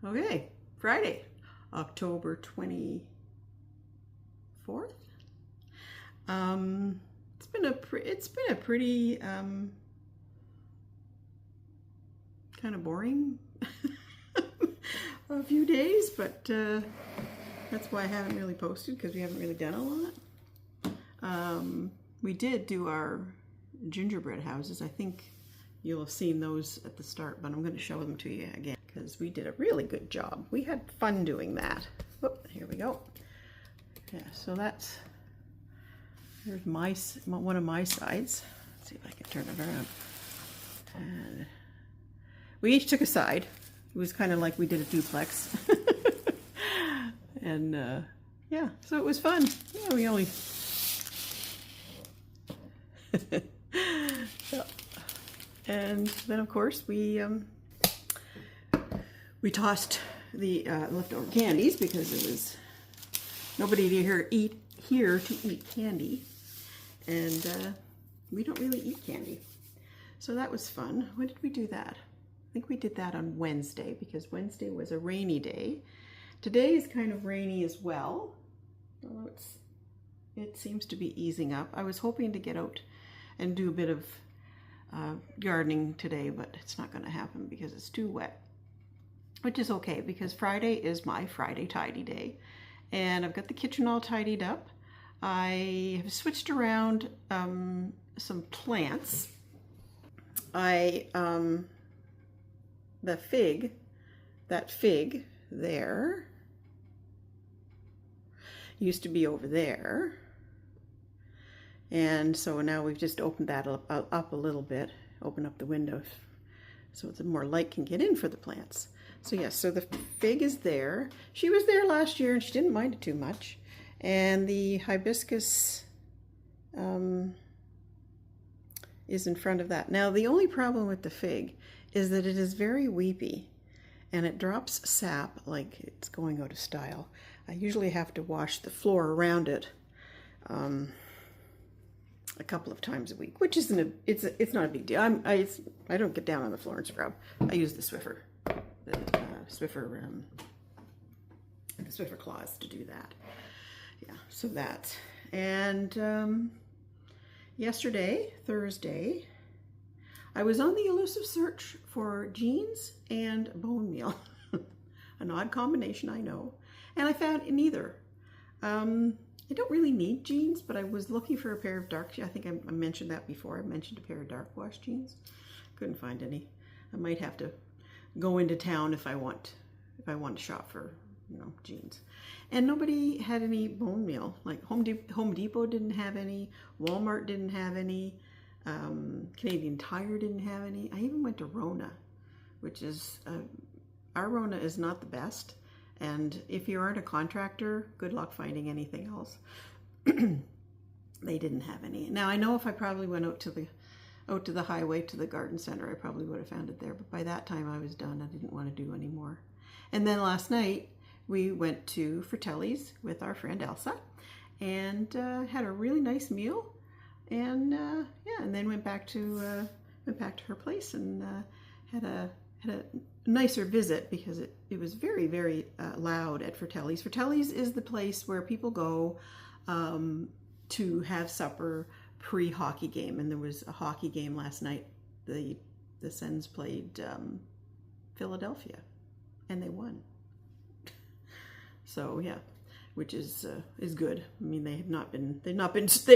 Okay, Friday, October 24th. It's been a pretty kind of boring a few days, but that's why I haven't really posted, because we haven't really done a lot. We did do our gingerbread houses. I think you'll have seen those at the start, but I'm going to show them to you again because we did a really good job. We had fun doing that. Whoop, here we go. Yeah, so here's one of my sides. Let's see if I can turn it around. And we each took a side. It was kind of like we did a duplex. And yeah, so it was fun. Yeah, we only yeah. And then of course we tossed the leftover candies because it was nobody here to eat candy, and we don't really eat candy, so that was fun. When did we do that? I think we did that on Wednesday, because Wednesday was a rainy day. Today is kind of rainy as well, although it seems to be easing up. I was hoping to get out and do a bit of gardening today, but it's not going to happen because it's too wet, which is okay because Friday is my Friday tidy day, and I've got the kitchen all tidied up. I have switched around some plants. That fig there used to be over there, and so now we've just opened that up a little bit, open up the window so that more light can get in for the plants. So yes, so the fig is there. She was there last year and she didn't mind it too much. And the hibiscus is in front of that. Now the only problem with the fig is that it is very weepy and it drops sap like it's going out of style. I usually have to wash the floor around it a couple of times a week, which isn't it's not a big deal. I don't get down on the floor and scrub. I use the Swiffer, the Swiffer claws to do that. Yeah, so that. And yesterday, Thursday, I was on the elusive search for jeans and bone meal. An odd combination, I know. And I found neither. I don't really need jeans, but I was looking for a pair of dark, I think I mentioned that before. I mentioned a pair of dark wash jeans. Couldn't find any. I might have to go into town if I want to shop for, jeans. And nobody had any bone meal. Like Home Depot didn't have any, Walmart didn't have any, Canadian Tire didn't have any. I even went to Rona, which is, our Rona is not the best. And if you aren't a contractor, good luck finding anything else. They didn't have any. Now I know if I probably went out to the highway to the garden center, I probably would have found it there. But by that time I was done. I didn't want to do any more. And then last night we went to Fratellis with our friend Elsa, and had a really nice meal. And yeah, and then went back to her place and had a nicer visit, because it was very, very loud at Fratellis. Fratellis is the place where people go to have supper pre-hockey game, and there was a hockey game last night. The Sens played Philadelphia, and they won. So yeah, which is good. I mean, they've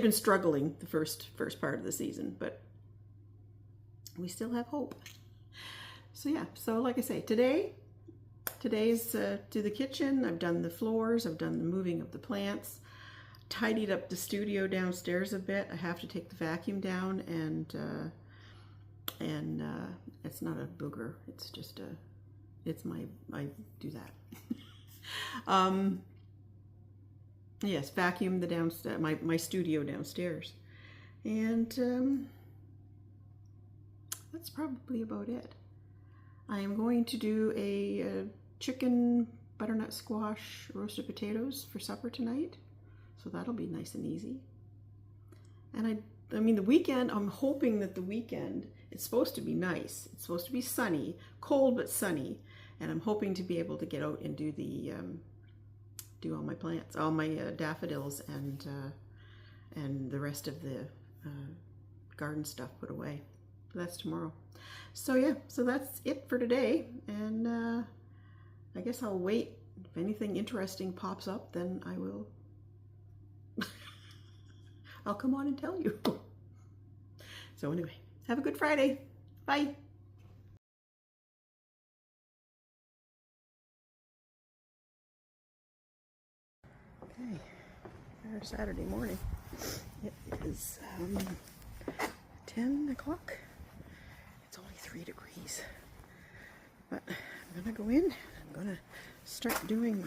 been struggling the first part of the season, but we still have hope. So yeah, so like I say, today's to the kitchen. I've done the floors, I've done the moving of the plants, tidied up the studio downstairs a bit. I have to take the vacuum down, and it's not a booger, it's just I do that. Yes, vacuum the downstairs, my studio downstairs, and that's probably about it. I am going to do a chicken butternut squash roasted potatoes for supper tonight, so that'll be nice and easy. And I mean the weekend, I'm hoping that the weekend, it's supposed to be nice. It's supposed to be sunny, cold but sunny, and I'm hoping to be able to get out and do the do all my plants, all my daffodils, and the rest of the garden stuff put away. That's tomorrow. So yeah, so that's it for today, and I guess I'll wait. If anything interesting pops up, then I will I'll come on and tell you. So anyway, have a good Friday. Bye. Okay, our Saturday morning. It is 10 o'clock. It's only 3 degrees. But I'm gonna go in. I'm gonna start doing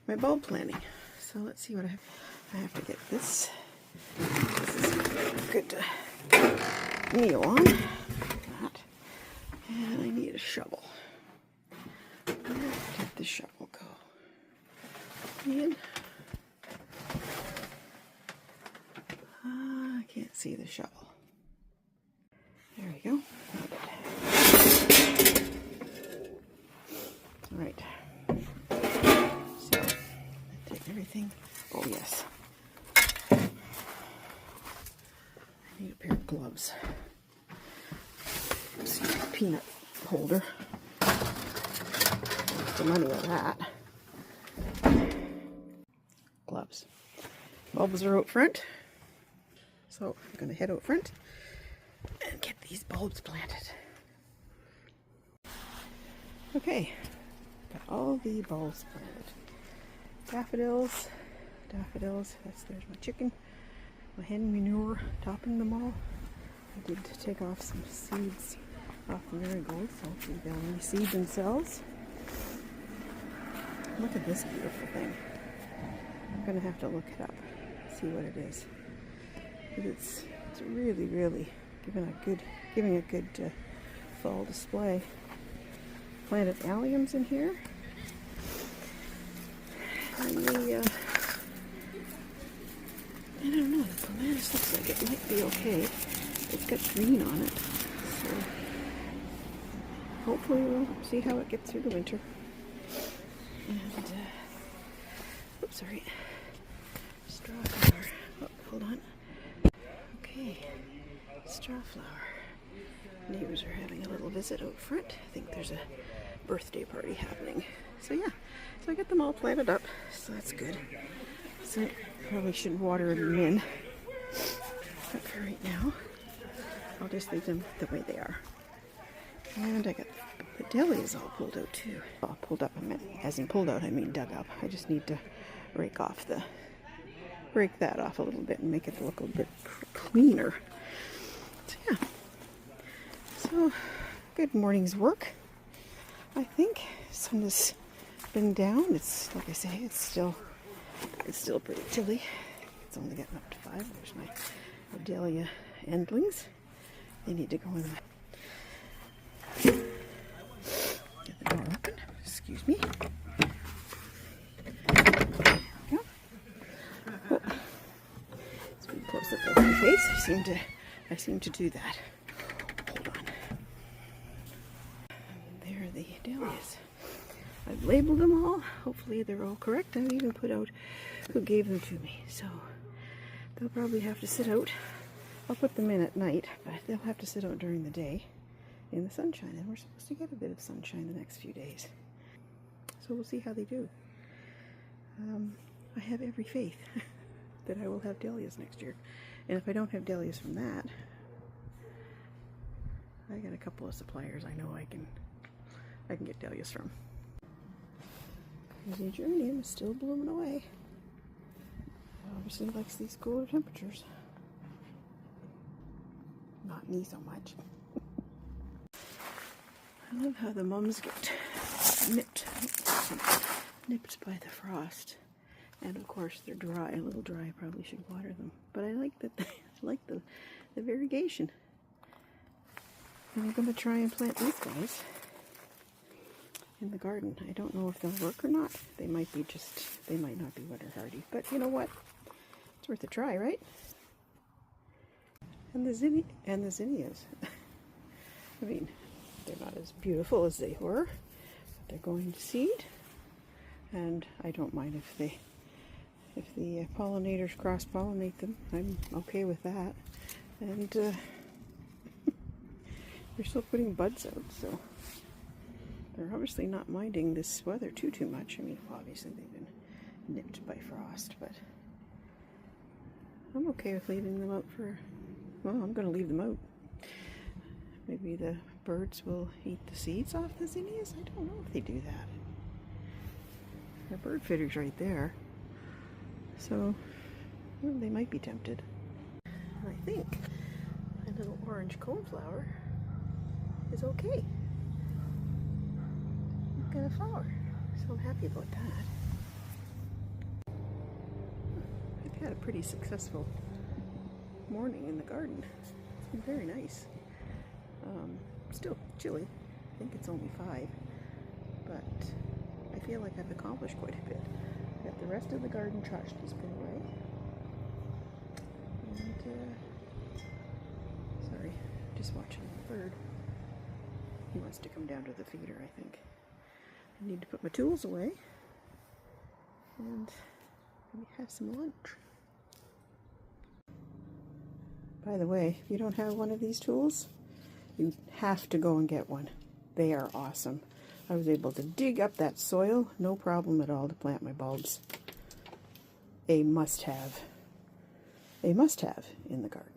my bulb planting. So let's see what I have. I have to get this. This is good to kneel on. That. And I need a shovel. Where did the shovel go? And I can't see the shovel. There we go. All right. So take everything. Oh yes. I need a pair of gloves. Let's see, peanut holder. The money of that. Gloves. Bulbs are out front. So I'm going to head out front and get these bulbs planted. Okay, got all the bulbs planted. Daffodils, there's my chicken, my hen manure, topping them all. I did take off some seeds off the marigolds, so hopefully they'll reseed themselves. Look at this beautiful thing. I'm going to have to look it up, see what it is. It's really, really giving a good fall display. Planted alliums in here. And the, I don't know, the clematis looks like it might be okay. It's got green on it. So hopefully we'll see how it gets through the winter. And, oops, sorry. Straw flower. Oh, hold on. Okay, straw flower. Neighbors are having a little visit out front. I think there's a birthday party happening. So yeah, so I got them all planted up, so that's good. So I probably shouldn't water them in. But for right now, I'll just leave them the way they are. And I got the dahlias all pulled out too. Well, pulled up, I meant, as in pulled out, I mean dug up. I just need to rake that off a little bit and make it look a bit cleaner. So yeah. So good morning's work. I think sun has been down. It's like I say, it's still pretty chilly. It's only getting up to 5. There's my dahlia endlings. They need to go in. Get the door open. Excuse me. Close up over my face. I seem to do that. Hold on. There are the dahlias. I've labeled them all. Hopefully they're all correct. I've even put out who gave them to me. So they'll probably have to sit out. I'll put them in at night, but they'll have to sit out during the day in the sunshine. And we're supposed to get a bit of sunshine the next few days. So we'll see how they do. I have every faith that I will have dahlias next year. And if I don't have dahlias from that, I got a couple of suppliers I know I can get dahlias from. Crazy geranium is still blooming away. Obviously likes these cooler temperatures. Not me so much. I love how the mums get nipped by the frost. And of course they're dry, a little dry. I probably should water them. But I like that. I like the variegation. And I'm going to try and plant these guys in the garden. I don't know if they'll work or not. They might not be winter hardy. But you know what? It's worth a try, right? And the zinnias. I mean, they're not as beautiful as they were, but they're going to seed. And I don't mind if the pollinators cross-pollinate them. I'm okay with that. And they're still putting buds out, so they're obviously not minding this weather too much. I mean, obviously they've been nipped by frost, but I'm okay with leaving them out for, well, I'm going to leave them out. Maybe the birds will eat the seeds off the zinnias. I don't know if they do that. The bird fitter's right there. So, well, they might be tempted. I think my little orange coneflower is okay. It's gonna flower. So I'm happy about that. I've had a pretty successful morning in the garden. It's been very nice. Still chilly. I think it's only 5. But I feel like I've accomplished quite a bit. Got the rest of the garden trashed has been away. And, sorry, just watching the bird. He wants to come down to the feeder, I think. I need to put my tools away. And maybe have some lunch. By the way, if you don't have one of these tools, you have to go and get one. They are awesome. I was able to dig up that soil, no problem at all, to plant my bulbs. A must-have. A must-have in the garden.